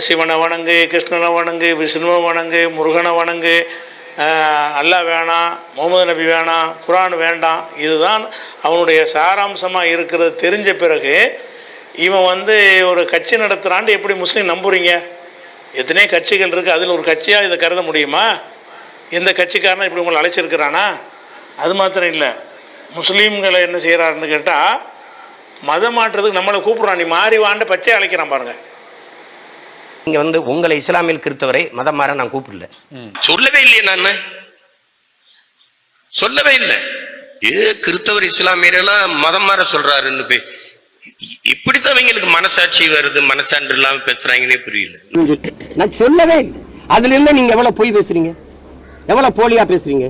சிவனை வணங்கு, கிருஷ்ணனை வணங்கு, விஷ்ணுவை வணங்கு, முருகனை வணங்கு, அல்லாஹ் வேணாம், முகமது நபி வேணாம், குர்ஆன் வேண்டாம், இதுதான் அவனுடைய சாராம்சமாக இருக்கிறது தெரிஞ்ச பிறகு இவன் ஒரு கட்சி நடத்துகிறான்ட்டு எப்படி முஸ்லீம் நம்புறீங்க? எத்தனையோ கட்சிகள் இருக்குது, அதில் ஒரு கட்சியாக இதை கருத முடியுமா? எந்த கட்சிக்காரனும் இப்படி உங்களை அழைச்சிருக்கிறானா? அது மாத்திரம் இல்லை, முஸ்லீம்களை என்ன செய்கிறாருன்னு கேட்டால் மதம் மாற்றுறதுக்கு நம்மளை கூப்பிட்றான், நீ மாறி வாண்ட பச்சையை அழைக்கிறான் பாருங்க. நீங்க உங்களை இஸ்லாமியில் கிறிஸ்தவரை மதம் மாற நான் கூப்பிடல, சொல்லவே இல்லையே, நான் சொல்லவே இல்லை. இது கிறிஸ்தவர் இஸ்லாமியரெல்லாம் மதம் மாற சொல்றாருன்னு போய் இப்படித்தான் அவங்களுக்கு மனசாட்சி வருது, மனசான்று இல்லாம பேசுறாங்கன்னே புரியல. நான் சொல்லவே இல்லை. அதுல இருந்து நீங்க எவ்வளவு பொய் பேசுறீங்க, எவ்வளவு போலியா பேசுறீங்க?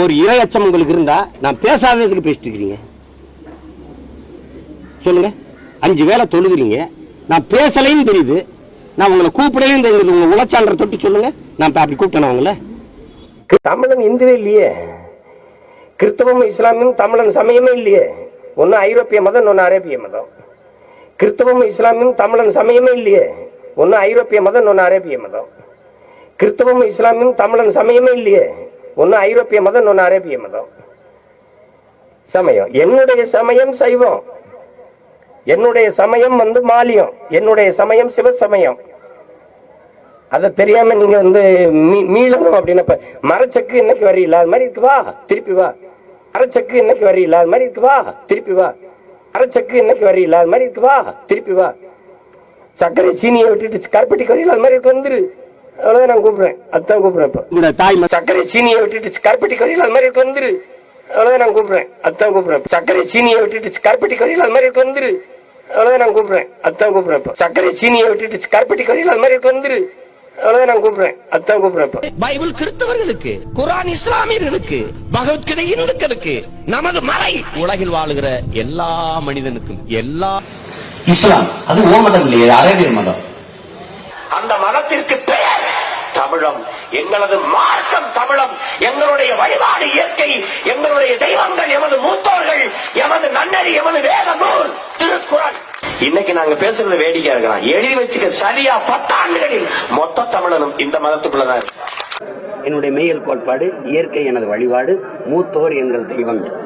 ஒரு இரையச்சம் உங்களுக்கு இருந்தா நான் பேசாததுக்கு பேசிட்டு இருக்கிறீங்க. சொல்லுங்க, 5 வேளை தொழுகிறீங்க, நான் பேசலையும் தெரியுது, நான் உங்களை கூப்பிடலையும் தெரியுது. உங்க உளச்சான்ற தொட்டு சொல்லுங்க, நான் அப்படி கூப்பிட்டேன் உங்களை. தமிழன் இந்துவே இல்லையே, கிறிஸ்தவம் இஸ்லாமியும் தமிழன் சமயமே இல்லையே. ஒன்னு ஐரோப்பிய மதம், ஒன்னு அரேபிய மதம். கிறிஸ்தவம் இஸ்லாமியும் தமிழன் சமயமே இல்லையே. ஒன்னு ஐரோப்பிய மதம், ஒன்னு அரேபிய மதம். கிறிஸ்தவம் இஸ்லாமியும் தமிழன் சமயமே இல்லையே. ஒன்னு ஐரோப்பிய மதம், ஒன்னு அரேபிய மதம். சமயம் என்னுடைய சமயம் சைவம், என்னுடைய சமயம் மாலியம், என்னுடைய சமயம் சிவசமயம். அதை தெரியாம நீங்க மீளணும் அப்படின்னு மரச்சக்கு இன்னைக்கு வரையில அது மாதிரி இருக்கு, வா திருப்பி வா. மரச்சக்கு இன்னைக்கு வரையில அது மாதிரி இருக்கு, வா திருப்பி வா. மரச்சக்கு இன்னைக்கு வரையில அது மாதிரி இருக்கு, வா திருப்பி வா. சர்க்கரை சீனியை விட்டுட்டு கருப்பட்டிக்கு வரையில அது மாதிரி இருக்கு, வந்துரு. அவ்வளவுதான் நான் கூப்பிடுறேன், அதுதான் கூப்பிடுறேன். இப்ப தாய் சர்க்கரை சீனியை விட்டுட்டு கருப்பட்டிக்கு வரையில அது மாதிரி இருக்கு, வந்துரு. அவ்வளவுதான் நான் கூப்பிடுறேன், அதுதான் கூப்பிடுறேன். சர்க்கரை சீனியை விட்டுட்டு கருப்பட்டிக்கு வரையில அது மாதிரி இருக்கு, வந்துரு. அவ்வளவுதான் நான் கூப்பிடுறேன், அதுதான் கூப்பிடுறேன். சர்க்கரை சீனியை விட்டுட்டு கருப்பட்டிக்கு வரையில அது மாதிரி இருக்கு, வந்துரு. அவ்வளவுதான் நான் கூப்பிடுறேன், அதுதான் கூப்பிடுறேன். பைபிள் கிறிஸ்தவர்களுக்கு, குர்ஆன் இஸ்லாமியர்களுக்கு, பகவத்கீதை இந்துக்களுக்கு, நமது மறை உலகில் வாழுகிற எல்லா மனிதனுக்கும். எல்லா இஸ்லாம் அது ஓ மதம் இல்லையே, அரேபிய மதம். அந்த மதத்திற்கு பெயர் தமிழம். எங்களது மார்க்கம் தமிழம். எங்களுடைய வழிபாடு இயற்கை, எங்களுடைய தெய்வங்கள் எமது மூத்தோர்கள், எமது நன்னறி, எமது வேத நூல் திருக்குறள். இன்னைக்கு நாங்க பேசுறது வேடிக்கையா இருக்கலாம், எழுதி வச்சுக்க. சரியா 10 ஆண்டுகளில் மொத்த தமிழனும் இந்த மதத்துக்குள்ளதான். என்னுடைய மெய்யல் கோட்பாடு இயற்கை எனது வழிபாடு, மூத்தோர் எங்கள் தெய்வங்கள்.